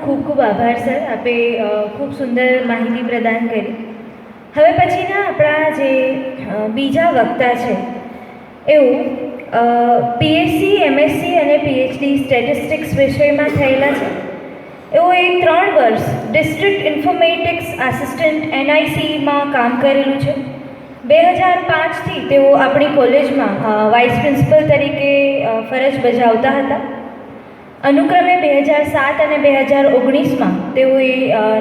ખૂબ ખૂબ આભાર સર. આપે ખૂબ સુંદર માહિતી પ્રદાન કરી. હવે પછીના આપણા જે બીજા વક્તા છે એવું પીએચસી, એમએસસી અને પીએચડી સ્ટેટિસ્ટિક્સ વિષયમાં થયેલા છે. એઓ એક 3 વર્ષ ડિસ્ટ્રિક્ટ ઇન્ફોર્મેટિક્સ આસિસ્ટન્ટ એનઆઈસીમાં કામ કરેલું છે. 2005થી તેઓ આપણી કોલેજમાં વાઇસ પ્રિન્સિપલ તરીકે ફરજ બજાવતા હતા. અનુક્રમે 2007 અને 2019માં તેઓએ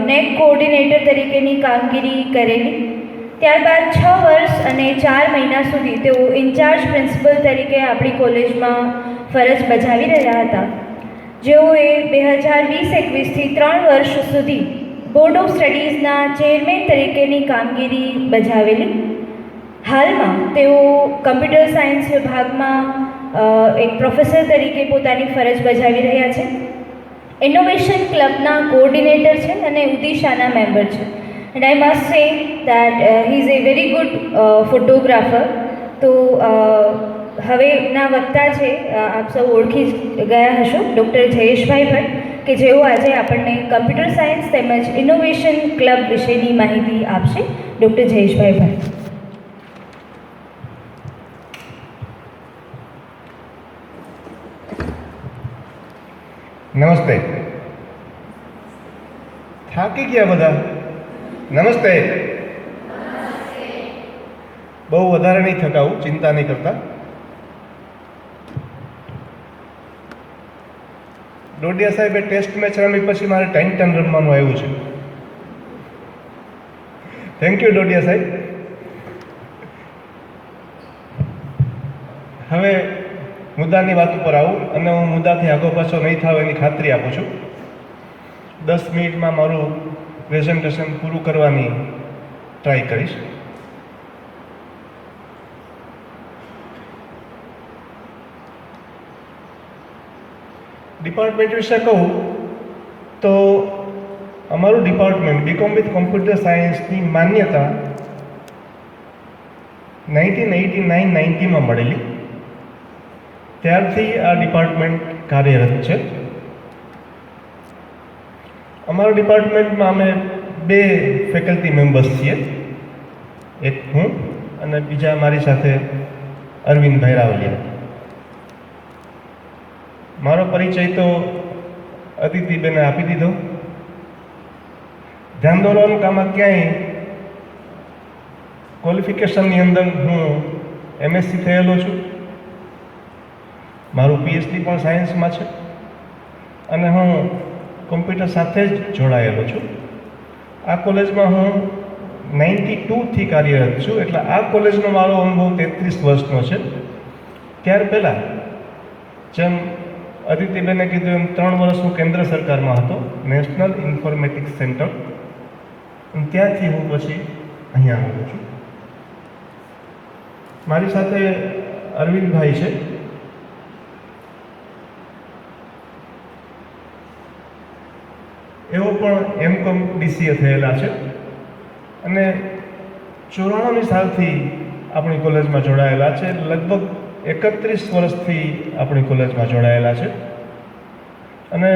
નેક કોઓર્ડિનેટર તરીકેની કામગીરી કરેલી. ત્યારબાદ 6 વર્ષ અને 4 મહિના સુધી તેઓ ઇન્ચાર્જ પ્રિન્સિપલ તરીકે આપણી કોલેજમાં ફરજ બજાવી રહ્યા હતા. જેઓએ 2020-21થી 3 વર્ષ સુધી બોર્ડ ઓફ સ્ટડીઝના ચેરમેન તરીકેની કામગીરી બજાવેલી. હાલમાં તેઓ કમ્પ્યુટર સાયન્સ વિભાગમાં એક પ્રોફેસર તરીકે પોતાની ફરજ બજાવી રહ્યા છે. ઇનોવેશન ક્લબના કોઓર્ડિનેટર છે અને ઉદિશાના મેમ્બર છે. And I must say that he is A very good photographer. તો હવેના વક્તા છે, આપ સૌ ઓળખી જ ગયા હશો, ડૉક્ટર જયેશભાઈ ભટ્ટ, કે જેઓ આજે આપણને કમ્પ્યુટર સાયન્સ તેમજ ઇનોવેશન ક્લબ વિશેની માહિતી આપશે. ડૉક્ટર જયેશભાઈ ભટ્ટ. નમસ્તે. થાકી ગયા બધા? નમસ્તે. બહુ વધારે નહીં થકાવું, ચિંતા નહીં કરતા. ડોડિયા સાહેબે ટેસ્ટ મેચ રમી પછી મારે 10-10 રમવાનું આવ્યું છે. થેન્ક યુ ડોડિયા સાહેબ. હવે મુદ્દાની વાત ઉપર આવું અને હું મુદ્દાથી આગો પાછો નહીં થાવ એની ખાતરી આપું છું. 10 મિનિટમાં મારું પ્રેઝન્ટેશન પૂરું કરવાની ટ્રાય કરીશ. ડિપાર્ટમેન્ટ વિશે કહું તો અમારું ડિપાર્ટમેન્ટ બીકોમ વિથ કોમ્પ્યુટર સાયન્સની માન્યતા 1989-90માં મળેલી. ત્યારથી આ ડિપાર્ટમેન્ટ કાર્યરત છે. અમારા ડિપાર્ટમેન્ટમાં અમે 2 ફેકલ્ટી મેમ્બર્સ છીએ. એક હું અને બીજા મારી સાથે અરવિંદભાઈ રાવલિયા. મારો પરિચય તો અદિતિબેને આપી દીધો. ધ્યાન દોરવાનું કામ ક્યાંય ક્વોલિફિકેશનની અંદર હું એમએસસી થયેલો છું. મારું પીએચડી પણ સાયન્સમાં છે અને હું કોમ્પ્યુટર સાથે જ જોડાયેલો છું. આ કોલેજમાં હું 92થી કાર્યરત છું, એટલે આ કોલેજનો મારો અનુભવ 33 વર્ષનો છે. ત્યાર પહેલાં જેમ અદિતિબેને કીધું એમ 3 વર્ષ હું કેન્દ્ર સરકારમાં હતો, નેશનલ ઇન્ફોર્મેટિક્સ સેન્ટર. ત્યાંથી હું પછી અહીંયા આવું છું. મારી સાથે અરવિંદભાઈ છે. એઓ પણ એમકોમ ડીસીએ થયેલા છે અને 94 સાલથી આપણી કોલેજમાં જોડાયેલા છે. લગભગ 31 વર્ષથી આપણી કોલેજમાં જોડાયેલા છે. અને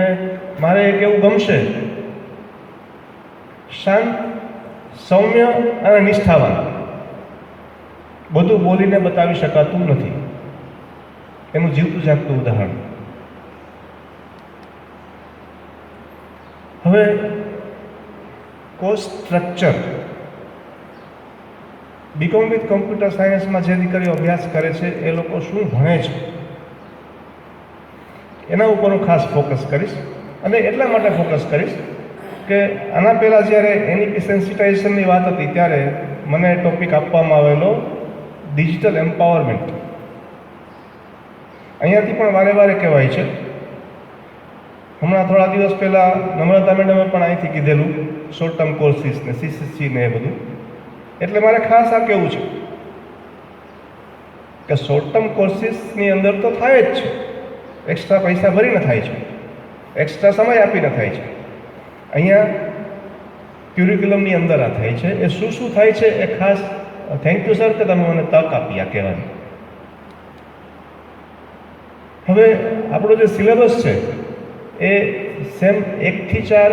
મારે એક એવું ગમશે, શાંત, સૌમ્ય અને નિષ્ઠાવાન. બધું બોલીને બતાવી શકાતું નથી. એનું જીવતું જાગતું ઉદાહરણ. હવે course structure. BCom with computer સાયન્સમાં જે દીકરીઓ અભ્યાસ કરે છે એ લોકો શું ભણે છે એના ઉપર હું ખાસ ફોકસ કરીશ. અને એટલા માટે ફોકસ કરીશ કે આના પહેલાં જ્યારે એનઈપી સેન્સિટાઇઝેશનની વાત હતી ત્યારે મને ટોપિક આપવામાં આવેલો ડિજિટલ એમ્પાવરમેન્ટ. અહીંયાથી પણ વારે વારે કહેવાય છે. હમણાં થોડા દિવસ પહેલાં નમ્રતા મેડમે પણ અહીંથી કીધેલું શોર્ટ ટર્મ કોર્સિસ ને સીસીસી ને એ બધું. એટલે મારે ખાસ આ કહેવું છે કે શોર્ટ ટર્મ કોર્સિસની અંદર તો થાય જ છે, એક્સ્ટ્રા પૈસા ભરીને થાય છે, એક્સ્ટ્રા સમય આપીને થાય છે. અહીંયા ક્યુરિક્યુલમની અંદર આ થાય છે. એ શું શું થાય છે એ ખાસ થેન્ક યુ સર કે તમે મને તક આપી આ કહેવાની. હવે આપણો જે સિલેબસ છે એ સેમ 1 થી 4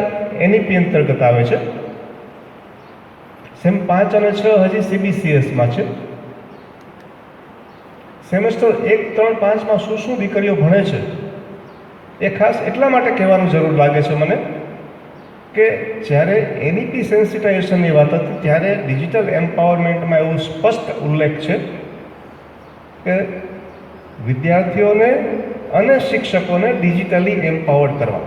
NEP અંતર્ગત આવે છે. સેમ 5 અને 6 હજી CBCSમાં છે. સેમેસ્ટર 1, 3, 5માં શું દીકરીઓ ભણે છે એ ખાસ એટલા માટે કહેવાનું જરૂર લાગે છે મને કે જ્યારે NEP સેન્સિટાઇઝેશનની વાત હતી ત્યારે ડિજિટલ એમ્પાવરમેન્ટમાં એવું સ્પષ્ટ ઉલ્લેખ છે કે વિદ્યાર્થીઓને અને શિક્ષકોને ડિજિટલી એમ્પાવર્ડ કરવા.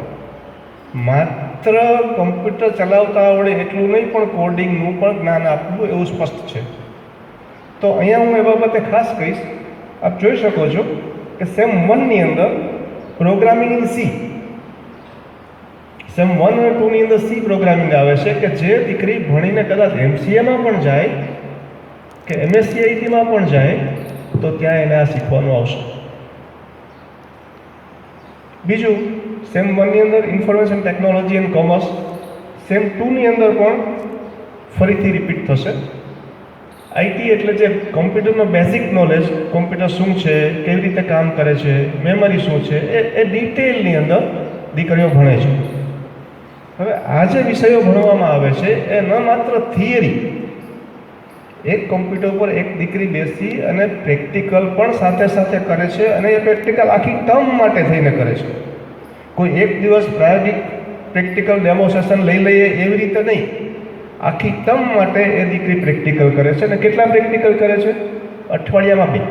માત્ર કમ્પ્યુટર ચલાવતા આવડે એટલું નહીં, પણ કોડિંગનું પણ જ્ઞાન આપવું એવું સ્પષ્ટ છે. તો અહીંયા હું એ બાબતે ખાસ કહીશ. આપ જોઈ શકો છો કે સેમ 1ની અંદર પ્રોગ્રામિંગ ઇન સી, સેમ 1 અને 2ની અંદર સી પ્રોગ્રામિંગ આવે છે કે જે દીકરી ભણીને કદાચ MCAમાં પણ જાય કે MSCITમાં પણ જાય તો ત્યાં એને આ શીખવાનું આવશે. બીજું, સેમ 1ની અંદર information technology and commerce, sem 2ની અંદર પણ ફરીથી રિપીટ થશે. આઈટી એટલે જે કોમ્પ્યુટરનો બેઝિક નોલેજ, કોમ્પ્યુટર શું છે, કેવી રીતે કામ કરે છે, મેમરી શું છે, એ ડિટેલની અંદર દીકરીઓ ભણે છે. હવે આ જે વિષયો ભણવામાં આવે છે એ ન માત્ર થિયરી, એક કોમ્પ્યુટર પર એક દીકરી બેસી અને પ્રેક્ટિકલ પણ સાથે સાથે કરે છે, અને એ પ્રેક્ટિકલ આખી ટર્મ માટે થઈને કરે છે. કોઈ એક દિવસ પ્રાયોગિક પ્રેક્ટિકલ ડેમોન્સ્ટ્રેશન લઈ લઈએ એવી રીતે નહીં, આખી ટર્મ માટે એ દીકરી પ્રેક્ટિકલ કરે છે. અને કેટલા પ્રેક્ટિકલ કરે છે? અઠવાડિયામાં 2,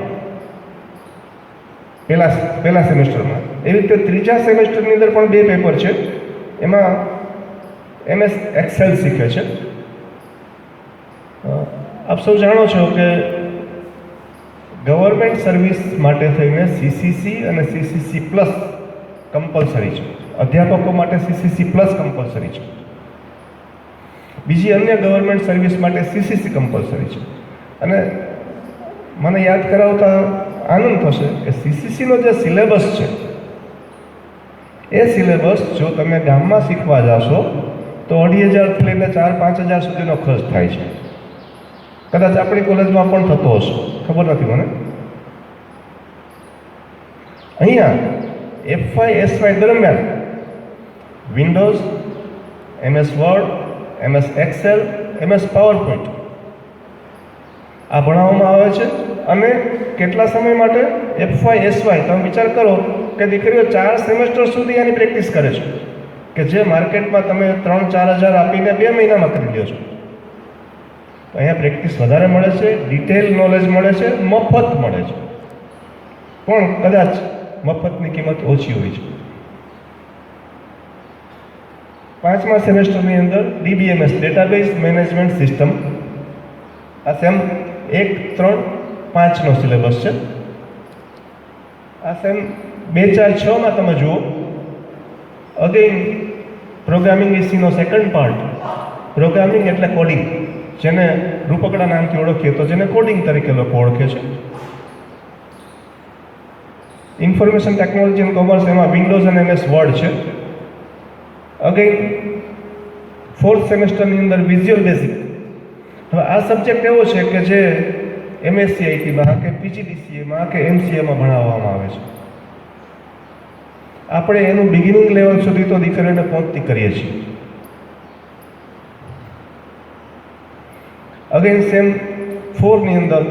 પહેલા સેમેસ્ટરમાં. એવી રીતે ત્રીજા સેમેસ્ટરની અંદર પણ 2 પેપર છે. એમાં MS એક્સેલ શીખે છે. આપ સૌ જાણો છો કે ગવર્મેન્ટ સર્વિસ માટે થઈને CCC અને CCC પ્લસ કમ્પલસરી છે. અધ્યાપકો માટે CCC પ્લસ કમ્પલસરી છે. બીજી અન્ય ગવર્મેન્ટ સર્વિસ માટે CCC કમ્પલસરી છે. અને મને યાદ કરાવતા આનંદ થશે કે CCCનો જે સિલેબસ છે એ સિલેબસ જો તમે ગામમાં શીખવા જાશો તો 2,500થી લઈને 4-5 હજાર સુધીનો ખર્ચ થાય છે. કદાચ આપણી કોલેજમાં પણ થતો હશે, ખબર નથી મને. અહીંયા FY દરમિયાન Windows, MS Word, MS Excel, MS PowerPoint આ ભણાવવામાં આવે છે. અને કેટલા સમય માટે? FY તમે વિચાર કરો કે દીકરીઓ 4 સેમેસ્ટર સુધી આની પ્રેક્ટિસ કરે છે કે જે માર્કેટમાં તમે 3-4 હજાર આપીને 2 મહિનામાં કરી લ્યો છો. તો અહીંયા પ્રેક્ટિસ વધારે મળે છે, ડિટેલ નોલેજ મળે છે, મફત મળે છે. પણ કદાચ મફતની કિંમત ઓછી હોય છે. 5મા સેમેસ્ટરની અંદર DBMS ડેટાબેઝ મેનેજમેન્ટ સિસ્ટમ, આ સેમ 1, 3, 5નો સિલેબસ છે. આ સેમ 2, 4, 6માં તમે જુઓ અગેઇન પ્રોગ્રામિંગ ઇસીનો સેકન્ડ પાર્ટ. પ્રોગ્રામિંગ એટલે કોડિંગ, જેને રૂપકડા નામથી ઓળખીએ તો જેને કોડિંગ તરીકે લોકો ઓળખે છે. ઇન્ફોર્મેશન ટેકનોલોજી એન્ડ કોમર્સ, એમાં વિન્ડોઝ અને MS વર્ડ છે. અગેઇન 4th સેમેસ્ટરની અંદર વિઝ્યુઅલ બેઝિક. હવે આ સબ્જેક્ટ એવો છે કે જે MSCITમાં કે PGDCAમાં કે MCAમાં ભણાવવામાં આવે છે. આપણે એનું બિગિનિંગ લેવલ સુધી તો દીકરીઓને પહોંચતી કરીએ છીએ. અગેન સેમ 4ની અંદર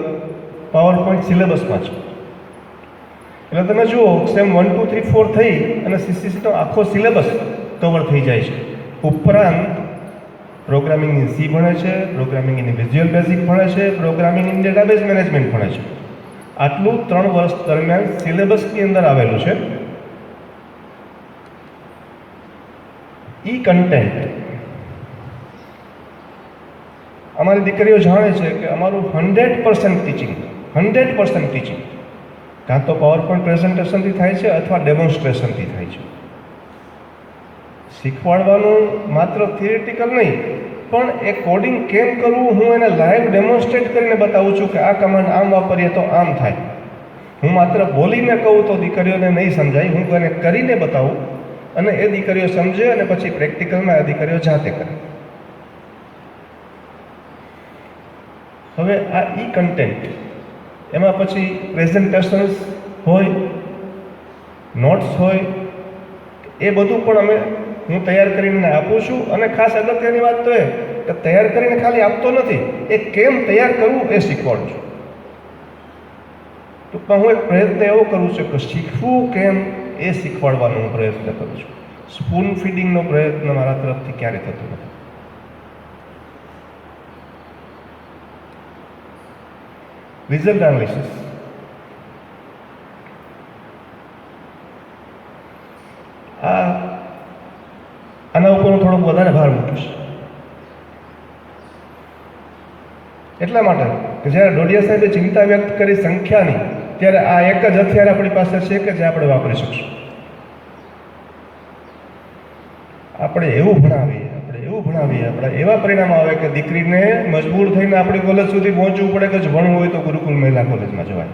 પાવરપોઈન્ટ સિલેબસમાં છે. એટલે તમે જુઓ સેમ 1, 2, 3, 4 થઈ અને CCCનો આખો સિલેબસ કવર થઈ જાય છે. ઉપરાંત પ્રોગ્રામિંગ ઇન સી ભણે છે, પ્રોગ્રામિંગ ઇન વિઝ્યુઅલ બેઝિક ભણે છે, પ્રોગ્રામિંગ ઇન ડેટાબેઝ મેનેજમેન્ટ ભણે છે. આટલું 3 વર્ષ દરમિયાન સિલેબસની અંદર આવેલું છે. કન્ટેન્ટ અમારી દીકરીઓ જાણે છે કે અમારું 100% ટીચિંગ કાં તો પાવરપોઈન્ટ પ્રેઝન્ટેશનથી થાય છે અથવા ડેમોન્સ્ટ્રેશનથી થાય છે. શીખવાડવાનું માત્ર થિયરિટિકલ નહીં, પણ એ કોડિંગ કેમ કરવું હું એને લાઈવ ડેમોન્સ્ટ્રેટ કરીને બતાવું છું કે આ કમાન્ડ આમ વાપરીએ તો આમ થાય. હું માત્ર બોલીને કહું તો દીકરીઓને નહીં સમજાય, હું એને કરીને બતાવું અને એ દીકરીઓ સમજે અને પછી પ્રેક્ટિકલમાં એ દીકરીઓ જાતે કરે. હવે આ કન્ટેન્ટ એમાં પછી પ્રેઝન્ટેશન્સ હોય, નોટ્સ હોય, એ બધું પણ અમે હું તૈયાર કરીને આપું છું. અને ખાસ અગત્યની વાત તો એ કે તૈયાર કરીને ખાલી આપતો નથી, એ કેમ તૈયાર કરવું એ શીખવાડું છું. ટૂંકમાં હું એક પ્રયત્ન એવો કરું છું કે શીખવું કેમ એ શીખવાડવાનો હું પ્રયત્ન કરું છું. સ્પૂન ફીડિંગનો પ્રયત્ન મારા તરફથી ક્યારેય થતો નથી. રિઝલ્ટ એનાલિસિસ, આના ઉપર હું થોડોક વધારે ભાર મૂકીશ. એટલા માટે કે જ્યારે ડોડિયા સાહેબે ચિંતા વ્યક્ત કરી સંખ્યાની, ત્યારે આ એક જ હથિયાર આપણી પાસે છે કે જે આપણે વાપરી શકશું. આપણે એવું ભણાવીએ, આપણા એવા પરિણામ આવે કે દીકરીને મજબૂર થઈને આપણી કોલેજ સુધી પહોંચવું પડે કે જો ભણવું હોય તો ગુરુકુલ મહિલા કોલેજમાં જવાય.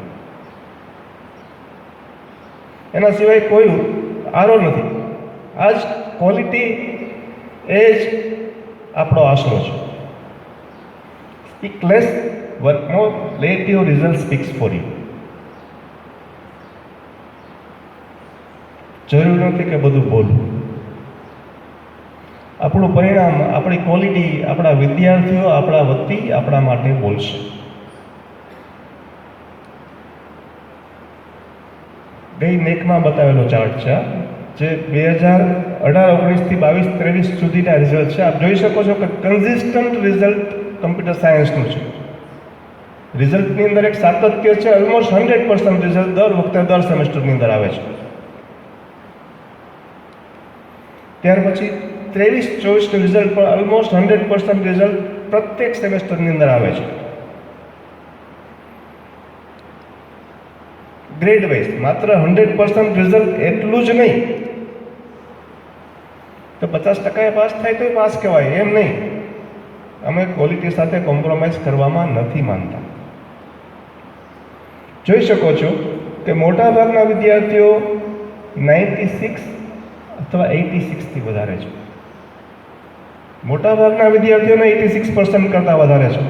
એના સિવાય કોઈ આરો નથી. આ જ ક્વોલિટી, એ જ આપણો આશરો છે. Speak less, work more, let your result speaks for you. જરૂર નથી કે બધું બોલવું. આપણું પરિણામ, આપણી ક્વોલિટી, આપણા વિદ્યાર્થીઓ, આપણા વતી આપણા માટે બોલશે. ગઈ નેકમાં બતાવેલો ચાર્ટ છે, જે 2018-19થી 22-23 સુધીના રિઝલ્ટ છે. આપ જોઈ શકો છો કે કન્સિસ્ટન્ટ રિઝલ્ટ કમ્પ્યુટર સાયન્સનું છે. રિઝલ્ટની અંદર એક સાતત્ય છે. ઓલમોસ્ટ 100% રિઝલ્ટ દર વખતે દર સેમેસ્ટરની અંદર આવે છે. ત્યાર પછી 23-24નું રિઝલ્ટ પણ ઓલમોસ્ટ 100% રિઝલ્ટ પ્રત્યેક સેમેસ્ટરની અંદર આવે છે. ગ્રેડ વાઇઝ માત્ર 100% રિઝલ્ટ એટલું જ નહીં તો 50% પાસ થાય તો પાસ કહેવાય, એમ નહીં. અમે ક્વોલિટી સાથે કોમ્પ્રોમાઇઝ કરવામાં નથી માનતા. જોઈ શકો છો કે મોટાભાગના વિદ્યાર્થીઓ 96 અથવા 86થી વધારે છે. મોટાભાગના વિદ્યાર્થીઓને 86% કરતાં વધારે છે.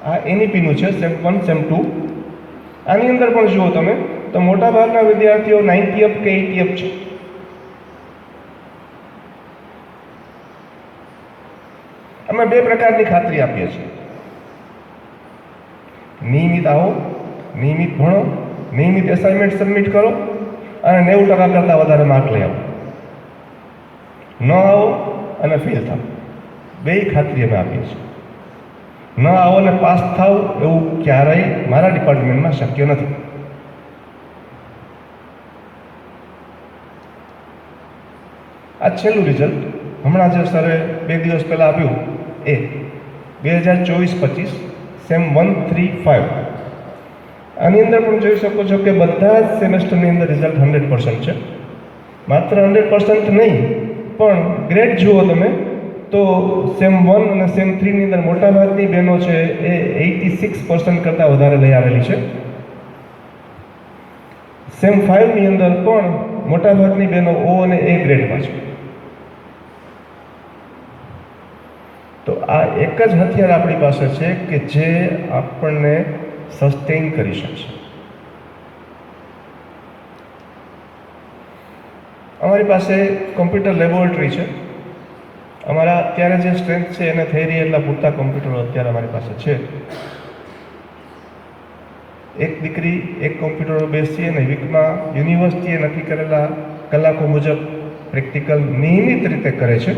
આ એનઈપીનું છે, સેમ 1, સેમ 2. આની અંદર પણ જુઓ તમે તો મોટાભાગના વિદ્યાર્થીઓ 90 અપ કે 80 અપ છે. અમે બે પ્રકારની ખાતરી આપીએ છીએ. નિયમિત આવો, નિયમિત ભણો, નિયમિત એસાઇનમેન્ટ સબમિટ કરો અને 90% કરતાં વધારે માર્ક લઈ આવો. ન આવો અને ફેલ થાવ, બેય ખાતરી અમે આપીએ છીએ. ન આવો ને પાસ થાવ એવું ક્યારેય મારા ડિપાર્ટમેન્ટમાં શક્ય નથી. આ છેલ્લું રિઝલ્ટ હમણાં જે સરે 2 દિવસ પહેલાં આપ્યું એ 2024-25 સેમ 1, 3, 5. આની અંદર પણ જોઈ શકો છો કે બધા જ સેમેસ્ટરની અંદર રિઝલ્ટ 100% છે. માત્ર 100% નહીં, પણ ગ્રેડ જુઓ તમે તો સેમ 1 અને સેમ 3ની અંદર મોટાભાગની બહેનો છે એ 86% કરતાં વધારે લઈ આવેલી છે. સેમ 5ની અંદર પણ મોટાભાગની બહેનો O અને A ગ્રેડમાં છે. તો આ એક જ હથિયાર આપણી પાસે છે કે જે આપણને સસ્ટેઇન કરી શકશે. અમારી પાસે કોમ્પ્યુટર લેબોરેટરી છે. અમારા અત્યારે જે સ્ટ્રેન્થ છે એને થઈ રહી એટલા પૂરતા કોમ્પ્યુટરો અત્યારે અમારી પાસે છે. એક દીકરી એક કોમ્પ્યુટરો બેસી અને વીકમાં યુનિવર્સિટીએ નક્કી કરેલા કલાકો મુજબ પ્રેક્ટિકલ નિયમિત રીતે કરે છે.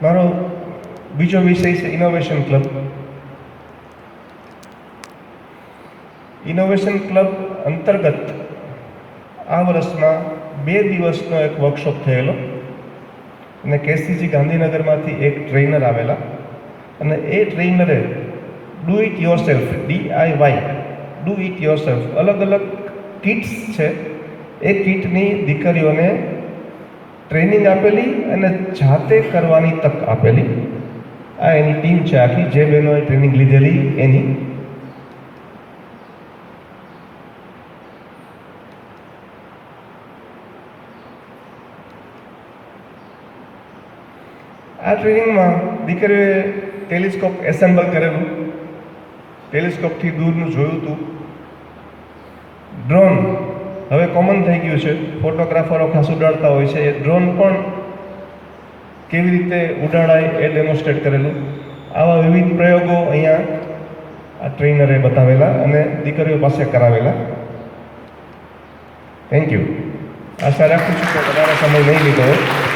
મારો બીજો વિષય છે ઇનોવેશન ક્લબ. ઇનોવેશન ક્લબ અંતર્ગત આ વર્ષમાં 2 દિવસનો એક વર્કશોપ થયેલો અને કેસીજી ગાંધીનગરમાંથી એક ટ્રેનર આવેલા અને એ ટ્રેનરે do it yourself, DIY, do it yourself અલગ અલગ કિટ્સ છે એ કિટની દીકરીઓને ટ્રેનિંગ આપેલી અને જાતે કરવાની તક આપેલી. આ એની ટીમ છે આખી, જે બહેનોએ ટ્રેનિંગ લીધેલી એની. આ ટ્રેનિંગમાં દીકરીઓએ ટેલિસ્કોપ એસેમ્બલ કરેલું, ટેલિસ્કોપથી દૂરનું જોયું હતું, ડ્રોન હવે કોમન થઈ ગયું છે, ફોટોગ્રાફરો ખાસ ઉડાડતા હોય છે, એ ડ્રોન પણ કેવી રીતે ઉડાડાય એ ડેમોન્સ્ટ્રેટ કરેલું. આવા વિવિધ પ્રયોગો અહીંયા આ ટ્રેનરે બતાવેલા અને દીકરીઓ પાસે કરાવેલા. Thank you. આશા રાખું છું કે વધારે સમય નહીં લીધો હોય.